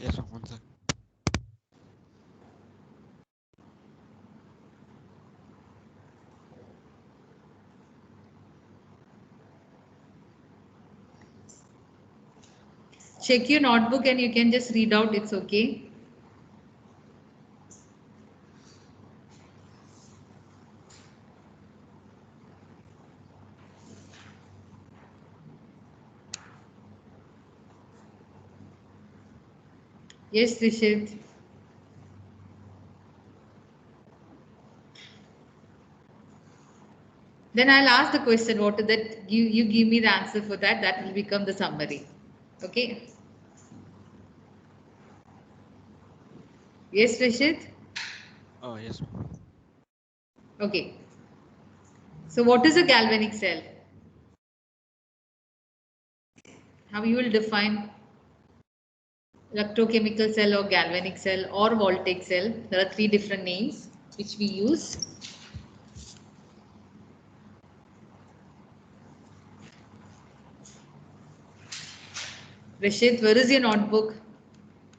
Yes, ma'am. One second. Check your notebook and you can just read out, it's okay. Yes, Rishit. Then I'll ask the question, what is that? You give me the answer for that. That will become the summary. Okay. Yes, Rishit? Oh, yes, ma'am. Okay. So what is a galvanic cell? How you will define electrochemical cell or galvanic cell or voltaic cell? There are three different names which we use. Rishit, where is your notebook?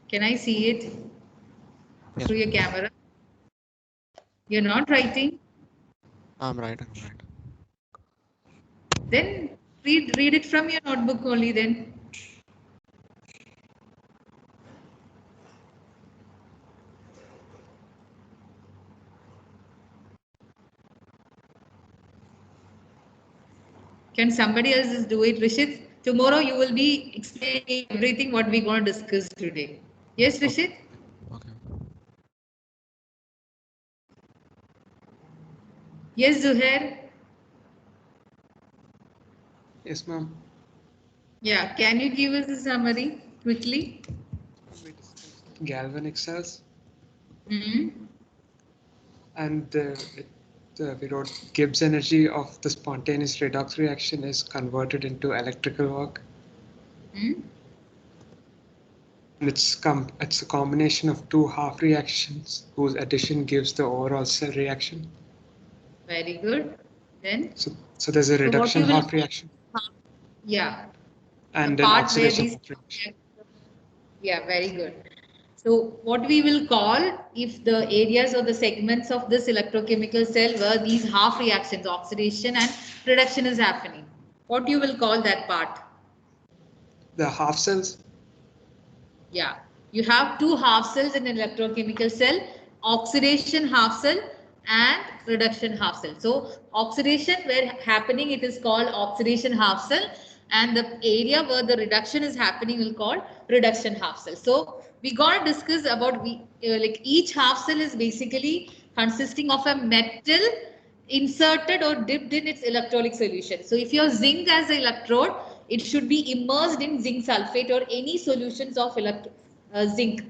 Can I see it Yes, through your ma'am. camera? You're not writing? I'm right. I'm right. Then read it from your notebook only then. Can somebody else just do it, Rishit? Tomorrow you will be explaining everything what we're going to discuss today. Yes, Okay. Rishit? Okay. Yes, Zuhair? Yes, ma'am. Yeah, can you give us a summary quickly? We discussed galvanic cells, Hmm. and we wrote Gibbs energy of the spontaneous redox reaction is converted into electrical work. Hmm? And it's a combination of two half reactions whose addition gives the overall cell reaction. Very good. Then, So there's a so what reduction you will, half reaction yeah, the and an part where oxidation these, half reaction. yeah, very good. So what we will call, if the areas or the segments of this electrochemical cell where these half reactions, oxidation and reduction is happening, what you will call that part? The half cells. Yeah, you have two half cells in an electrochemical cell, oxidation half cell and reduction half cell. So oxidation where happening, it is called oxidation half cell, and the area where the reduction is happening will call reduction half cell. So we gonna discuss about like each half cell is basically consisting of a metal inserted or dipped in its electrolytic solution. So if your zinc as an electrode, it should be immersed in zinc sulfate or any solutions of zinc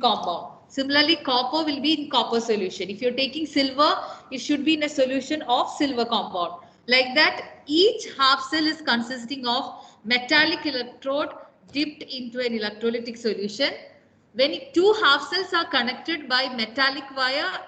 compound. Similarly, copper will be in copper solution. If you're taking silver, it should be in a solution of silver compound. Like that, each half cell is consisting of metallic electrode dipped into an electrolytic solution. When two half cells are connected by metallic wire,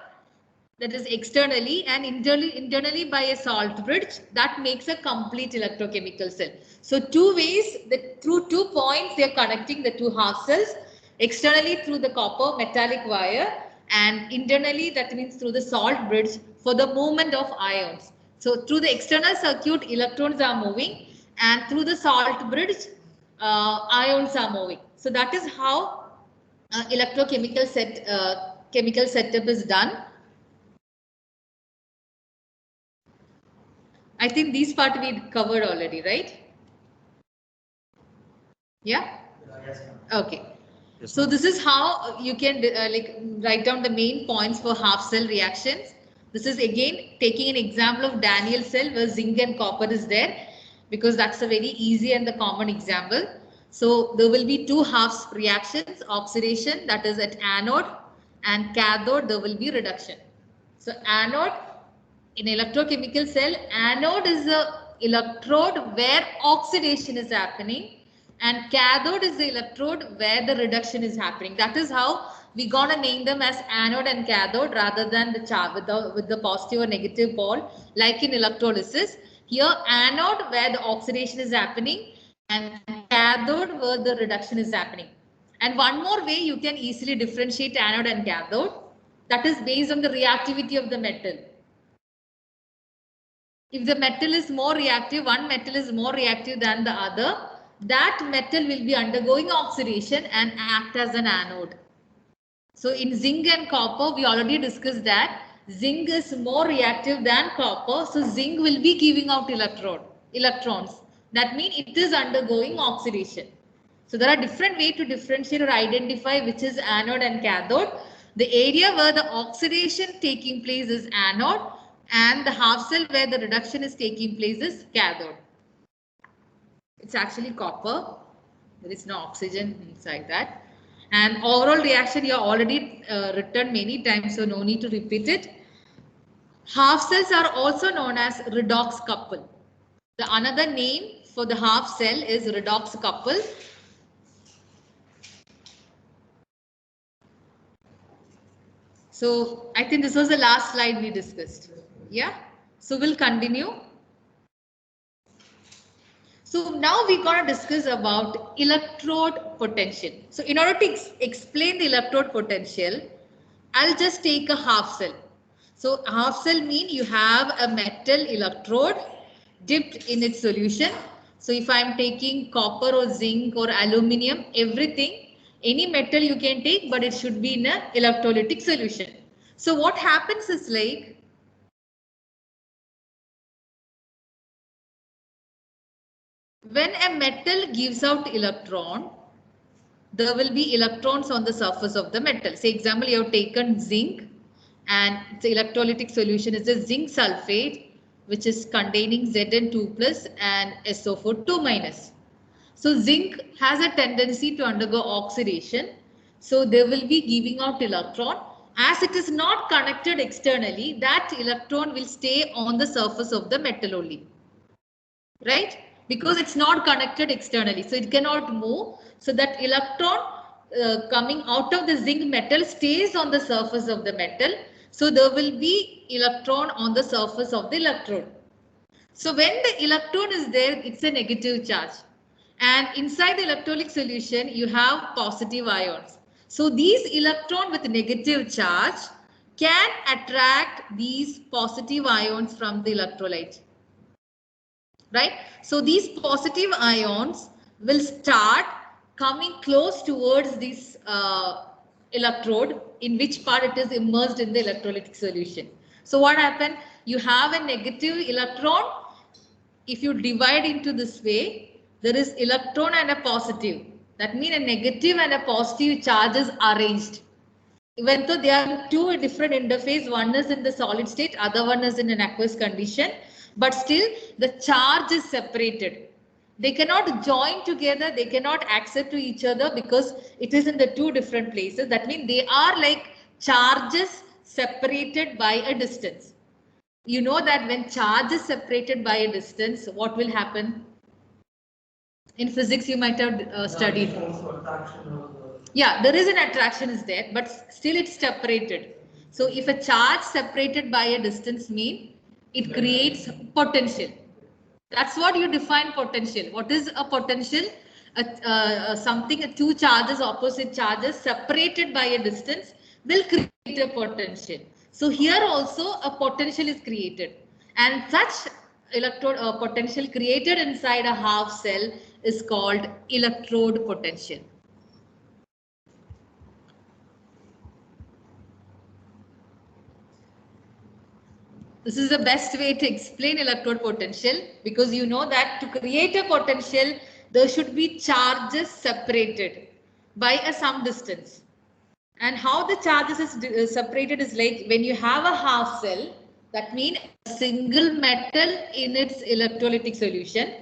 that is externally, and internally by a salt bridge, that makes a complete electrochemical cell. So two ways, through 2 points they are connecting the two half cells, externally through the copper metallic wire and internally that means through the salt bridge for the movement of ions. So through the external circuit electrons are moving and through the salt bridge ions are moving. So that is how chemical setup is done. I think this part we covered already, right? Yeah? Okay. Yes, So ma'am. this is how you can like write down the main points for half cell reactions. This is again taking an example of Daniel cell where zinc and copper is there because that's a very easy and the common example. So there will be two half reactions, oxidation that is at anode and cathode there will be reduction. So anode in electrochemical cell, anode is the electrode where oxidation is happening and cathode is the electrode where the reduction is happening. That is how we gonna name them as anode and cathode rather than the charge with the positive or negative pole like in electrolysis. Here anode where the oxidation is happening and cathode where the reduction is happening. And one more way you can easily differentiate anode and cathode, that is based on the reactivity of the metal. If the metal is more reactive, one metal is more reactive than the other, that metal will be undergoing oxidation and act as an anode. So in zinc and copper, we already discussed that zinc is more reactive than copper. So zinc will be giving out electrons. That means it is undergoing oxidation. So there are different ways to differentiate or identify which is anode and cathode. The area where the oxidation taking place is anode, and the half cell where the reduction is taking place is cathode. It's actually copper. There is no oxygen inside that. And overall reaction you have already written many times, so no need to repeat it. Half cells are also known as redox couple. The another name for the half cell is redox couple. So I think this was the last slide we discussed. Yeah. So we'll continue. So now we're going to discuss about electrode potential. So in order to explain the electrode potential, I'll just take a half cell. So half cell mean you have a metal electrode dipped in its solution. So if I'm taking copper or zinc or aluminium, everything, any metal you can take, but it should be in an electrolytic solution. So what happens is like, when a metal gives out electron, there will be electrons on the surface of the metal. Say example, you have taken zinc and the electrolytic solution is a zinc sulfate, which is containing Zn2 plus and SO4 2 minus. So zinc has a tendency to undergo oxidation. So they will be giving out electron. As it is not connected externally, that electron will stay on the surface of the metal only. Right? Because it's not connected externally, so it cannot move. So that electron coming out of the zinc metal stays on the surface of the metal. So there will be electron on the surface of the electrode. So when the electron is there, it's a negative charge. And inside the electrolytic solution, you have positive ions. So these electrons with negative charge can attract these positive ions from the electrolyte. Right? So these positive ions will start coming close towards this electrode, in which part it is immersed in the electrolytic solution. So what happened? You have a negative electron. If you divide into this way, there is electron and a positive. That means a negative and a positive charges arranged. Even though they are two different interface, one is in the solid state, other one is in an aqueous condition, but still the charge is separated. They cannot join together, they cannot access to each other because it is in the two different places. That means they are like charges separated by a distance. You know that when charge is separated by a distance, what will happen? In physics, you might have studied. Yeah, there is an attraction is there, but still it's separated. So if a charge separated by a distance mean it creates potential. That's what you define potential. What is a potential? Two charges, opposite charges separated by a distance will create a potential. So here also a potential is created, and such electrode potential created inside a half cell is called electrode potential. This is the best way to explain electrode potential, because you know that to create a potential, there should be charges separated by some distance. And how the charges is separated is like when you have a half cell, that means a single metal in its electrolytic solution.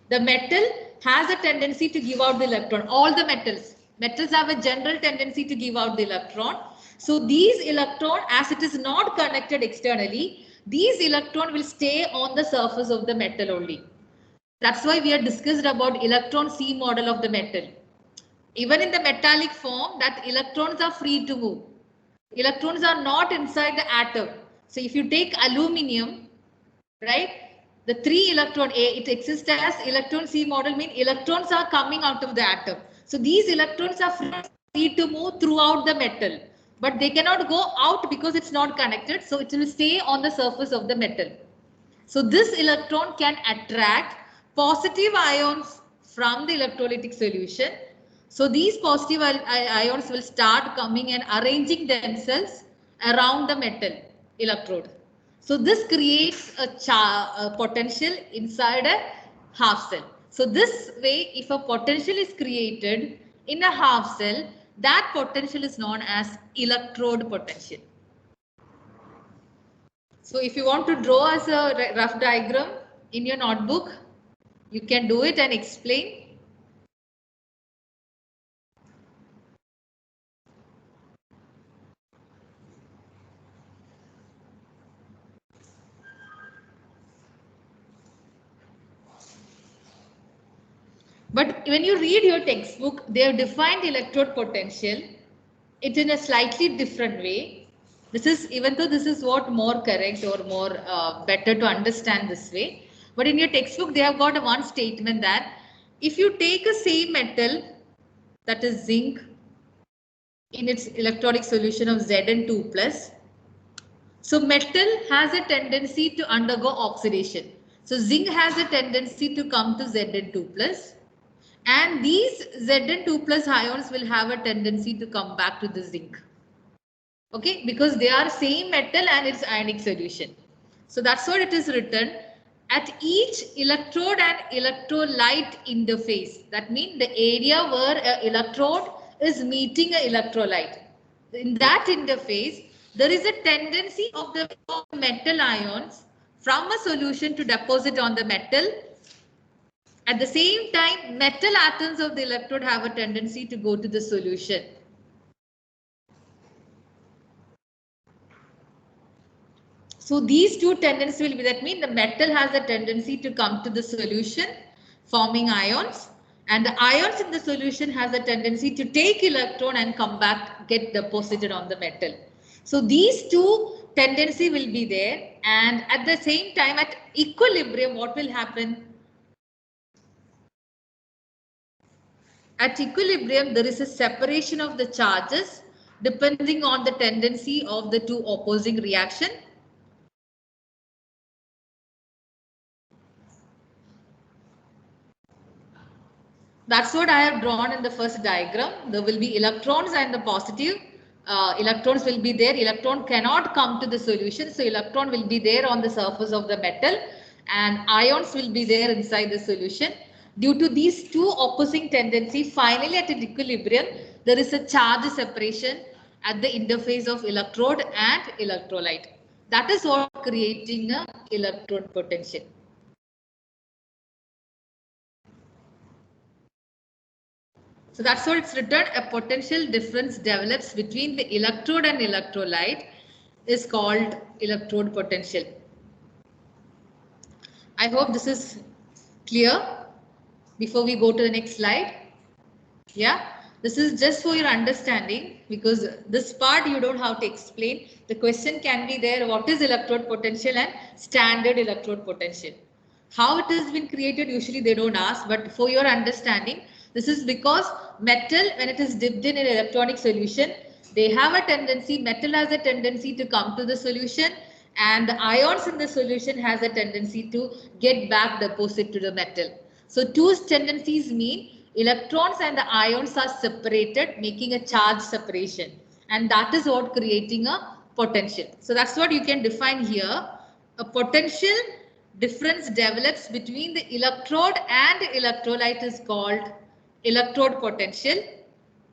The metal has a tendency to give out the electron. All the metals have a general tendency to give out the electron. So these electron, as it is not connected externally, these electron will stay on the surface of the metal only. That's why we have discussed about electron C model of the metal. Even in the metallic form, that electrons are free to move. Electrons are not inside the atom. So if you take aluminium, right, the 3 electron, it exists as electron C model, means electrons are coming out of the atom. So these electrons are free to move throughout the metal, but they cannot go out because it's not connected. So it will stay on the surface of the metal. So this electron can attract positive ions from the electrolytic solution. So these positive ions will start coming and arranging themselves around the metal electrode. So this creates a potential inside a half cell. So this way, if a potential is created in a half cell, that potential is known as electrode potential. So if you want to draw as a rough diagram in your notebook, you can do it and explain. But when you read your textbook, they have defined electrode potential it in a slightly different way. This is, even though this is what more correct or more better to understand this way. But in your textbook, they have got one statement that if you take a same metal, that is zinc, in its electronic solution of Zn2 plus, so metal has a tendency to undergo oxidation. So zinc has a tendency to come to Zn2 plus. And these Zn2 plus ions will have a tendency to come back to the zinc. Okay, because they are same metal and its ionic solution. So that's what it is written. At each electrode and electrolyte interface, that means the area where an electrode is meeting an electrolyte. In that interface, there is a tendency of the metal ions from a solution to deposit on the metal. At the same time, metal atoms of the electrode have a tendency to go to the solution. So these two tendencies will be, that means the metal has a tendency to come to the solution forming ions, and the ions in the solution has a tendency to take electron and come back, get deposited on the metal. So these two tendency will be there, and at the same time at equilibrium what will happen? At equilibrium, there is a separation of the charges depending on the tendency of the two opposing reaction. That's what I have drawn in the first diagram. There will be electrons and the positive electrons will be there. Electron cannot come to the solution. So electron will be there on the surface of the metal and ions will be there inside the solution. Due to these two opposing tendencies, finally at an equilibrium, there is a charge separation at the interface of electrode and electrolyte. That is what creating a electrode potential. So that's what it's written. A potential difference develops between the electrode and electrolyte is called electrode potential. I hope this is clear before we go to the next slide. Yeah, this is just for your understanding because this part you don't have to explain. The question can be there, what is electrode potential and standard electrode potential? How it has been created, usually they don't ask, but for your understanding, this is because metal, when it is dipped in an electronic solution, they have a tendency, metal has a tendency to come to the solution and the ions in the solution has a tendency to get back deposit to the metal. So two tendencies mean electrons and the ions are separated, making a charge separation. And that is what creating a potential. So that's what you can define here. A potential difference develops between the electrode and electrolyte is called electrode potential.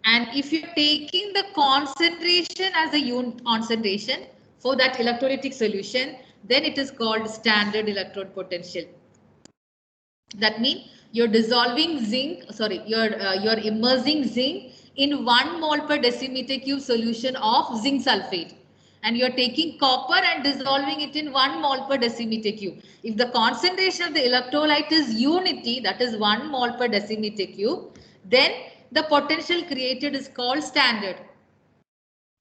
And if you're taking the concentration as a unit concentration for that electrolytic solution, then it is called standard electrode potential. That means you're dissolving zinc, you're immersing zinc in 1 mole per decimeter cube solution of zinc sulfate. And you're taking copper and dissolving it in 1 mole per decimeter cube. If the concentration of the electrolyte is unity, that is 1 mole per decimeter cube, then the potential created is called standard.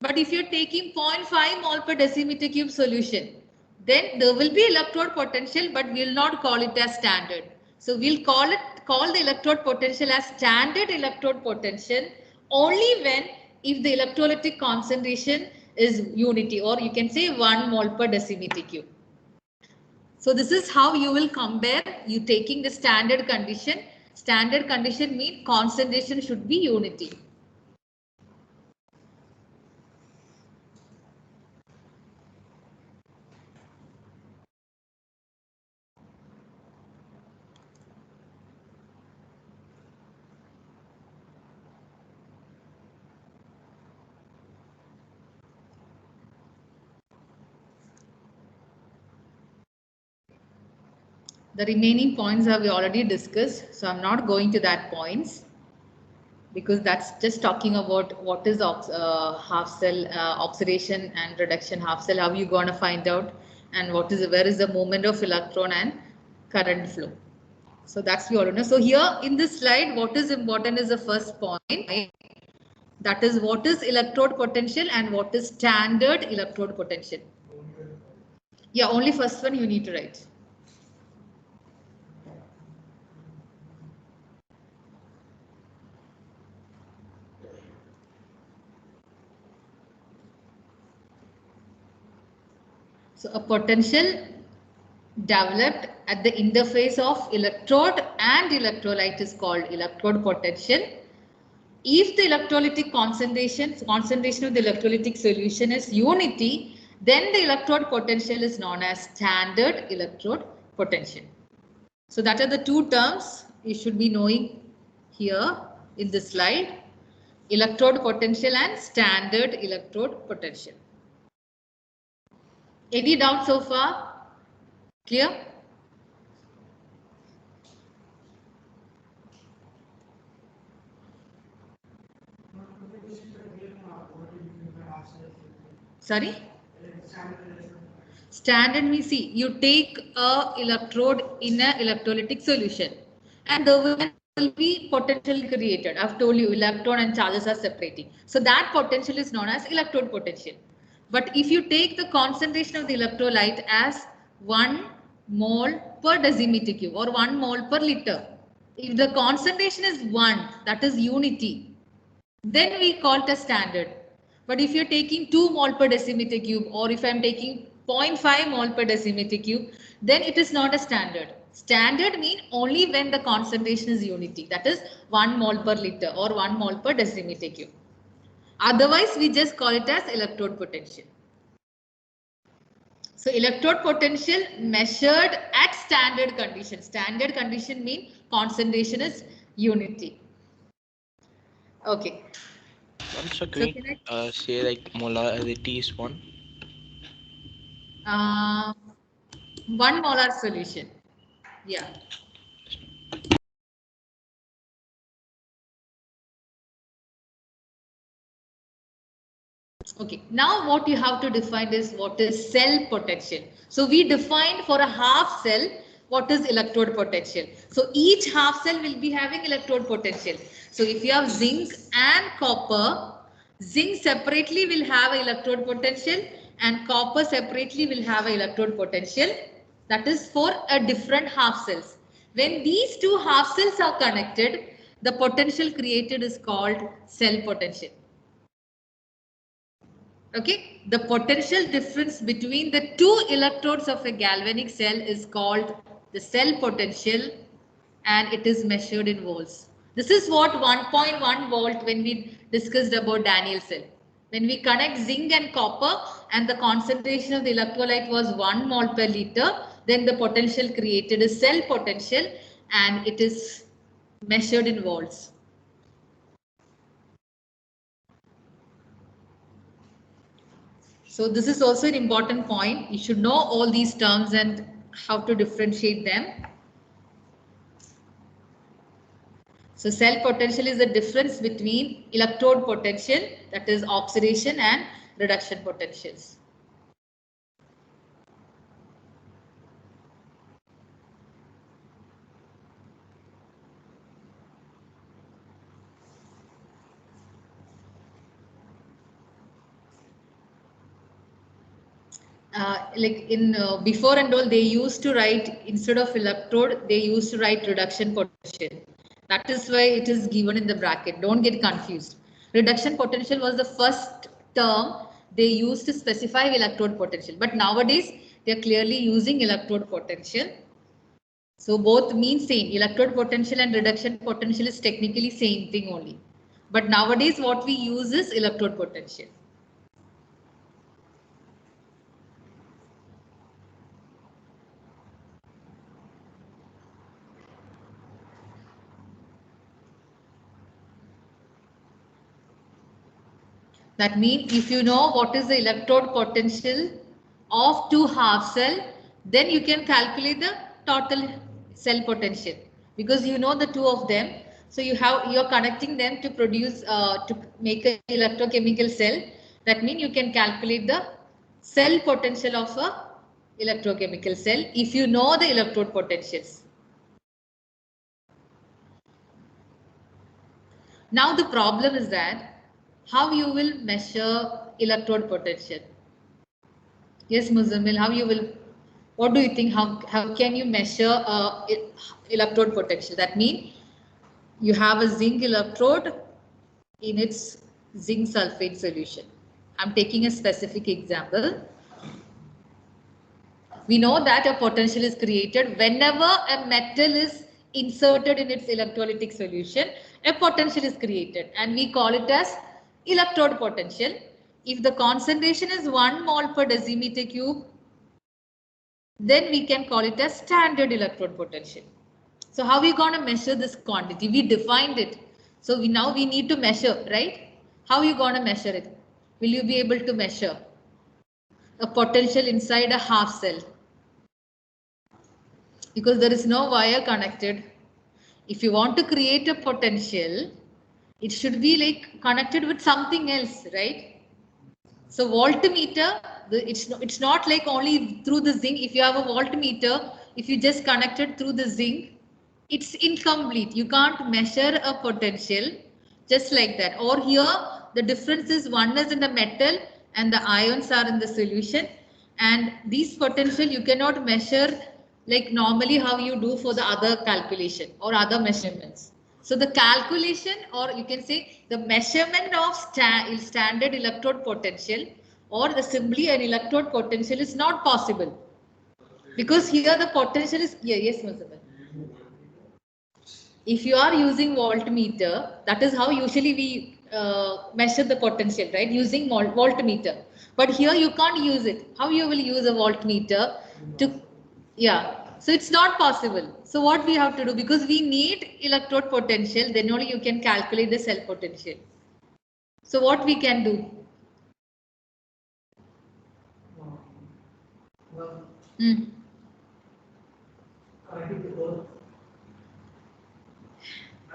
But if you're taking 0.5 mole per decimeter cube solution, then there will be electrode potential, but we'll not call it as standard. So we'll call it call the electrode potential as standard electrode potential only when if the electrolytic concentration is unity, or you can say 1 mole per decimeter cube. So this is how you will compare, you taking the standard condition. Standard condition means concentration should be unity. The remaining points have we already discussed, so I'm not going to that points because that's just talking about what is half cell oxidation and reduction half cell. How you gonna find out, and what is where is the movement of electron and current flow. So that's we already know. So here in this slide, what is important is the first point. That is what is electrode potential and what is standard electrode potential. Yeah, only first one you need to write. So a potential developed at the interface of electrode and electrolyte is called electrode potential. If the electrolytic concentration of the electrolytic solution is unity, then the electrode potential is known as standard electrode potential. So that are the two terms you should be knowing here in this slide: electrode potential and standard electrode potential. Any doubt so far? Clear? Sorry? Standard means, see, you take a electrode in an electrolytic solution and there will be potential created. I've told you electron and charges are separating. So that potential is known as electrode potential. But if you take the concentration of the electrolyte as 1 mole per decimeter cube or 1 mole per liter, if the concentration is 1, that is unity, then we call it a standard. But if you're taking 2 mole per decimeter cube, or if I'm taking 0.5 mole per decimeter cube, then it is not a standard. Standard means only when the concentration is unity, that is 1 mole per liter or 1 mole per decimeter cube. Otherwise, we just call it as electrode potential. So electrode potential measured at standard condition. Standard condition means concentration is unity. Okay. So can we say like molarity is 1? 1 molar solution. Yeah. Okay. Now what you have to define is what is cell potential. So we defined for a half cell what is electrode potential. So each half cell will be having electrode potential. So if you have zinc and copper, zinc separately will have electrode potential and copper separately will have electrode potential. That is for a different half cells. When these two half cells are connected, the potential created is called cell potential. Okay, the potential difference between the two electrodes of a galvanic cell is called the cell potential, and it is measured in volts. This is what 1.1 volt when we discussed about Daniell cell. When we connect zinc and copper and the concentration of the electrolyte was 1 mole per liter, then the potential created is cell potential and it is measured in volts. So this is also an important point. You should know all these terms and how to differentiate them. So cell potential is the difference between electrode potential, that is oxidation, and reduction potentials. like in before and all, they used to write, instead of electrode, they used to write reduction potential. That is why it is given in the bracket. Don't get confused. Reduction potential was the first term they used to specify electrode potential. But nowadays, they are clearly using electrode potential. So both mean same. Electrode potential and reduction potential is technically same thing only. But nowadays, what we use is electrode potential. That means if you know what is the electrode potential of two half cell, then you can calculate the total cell potential, because you know the two of them. So you're connecting them to produce to make an electrochemical cell. That means you can calculate the cell potential of a electrochemical cell if you know the electrode potentials. Now the problem is that how you will measure electrode potential. Yes, Muzammil, how you will, what do you think, how can you measure electrode potential? That means you have a zinc electrode in its zinc sulfate solution. I'm taking a specific example. We know that a potential is created whenever a metal is inserted in its electrolytic solution. A potential is created and we call it as electrode potential. If the concentration is 1 mole per decimeter cube, then we can call it as standard electrode potential. So how are we going to measure this quantity? We defined it. So now we need to measure, right? How are you going to measure it? Will you be able to measure a potential inside a half cell? Because there is no wire connected. If you want to create a potential, it should be like connected with something else, right? So voltmeter, it's not like only through the zinc. If you have a voltmeter, if you just connect it through the zinc, it's incomplete. You can't measure a potential just like that. Or here, the difference is one is in the metal and the ions are in the solution. And these potential you cannot measure like normally how you do for the other calculation or other measurements. So the calculation, or you can say the measurement of standard electrode potential or the simply an electrode potential is not possible. Because here the potential is, yeah, yes, Muzammil. If you are using voltmeter, that is how usually we measure the potential, right? Using voltmeter. But here you can't use it. How you will use a voltmeter to, yeah. So it's not possible. So what we have to do, because we need electrode potential, then only you can calculate the cell potential. So what we can do? Mm.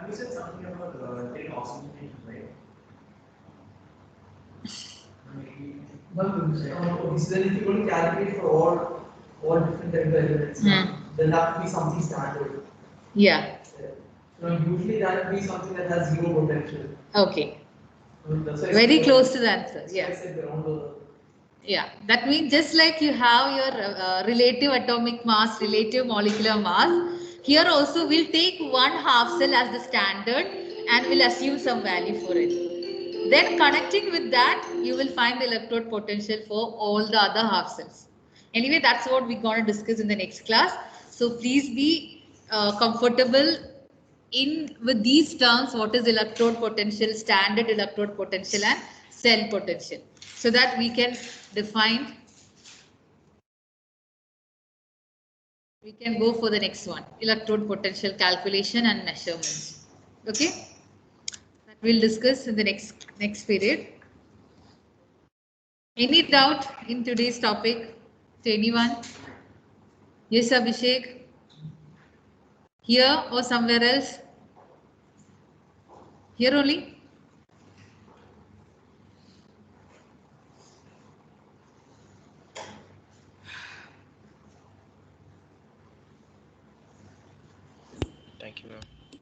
You said something about getting oxygenation, right? Okay, so then if you want to calculate for all different type of elements, there'll have to be something standard. Yeah. So usually that would be something that has zero potential. Okay. That's why Very close to the answer. I Yeah. said around the. Yeah, that means just like you have your relative atomic mass, relative molecular mass, here also we'll take one half cell as the standard and we'll assume some value for it. Then connecting with that, you will find the electrode potential for all the other half cells. Anyway, that's what we're going to discuss in the next class. So please be comfortable in with these terms, what is electrode potential, standard electrode potential and cell potential, so that we can define. We can go for the next one, electrode potential calculation and measurements. Okay, that we'll discuss in the next period. Any doubt in today's topic to anyone? Yes, Abhishek? Here or somewhere else? Here only? Thank you, ma'am.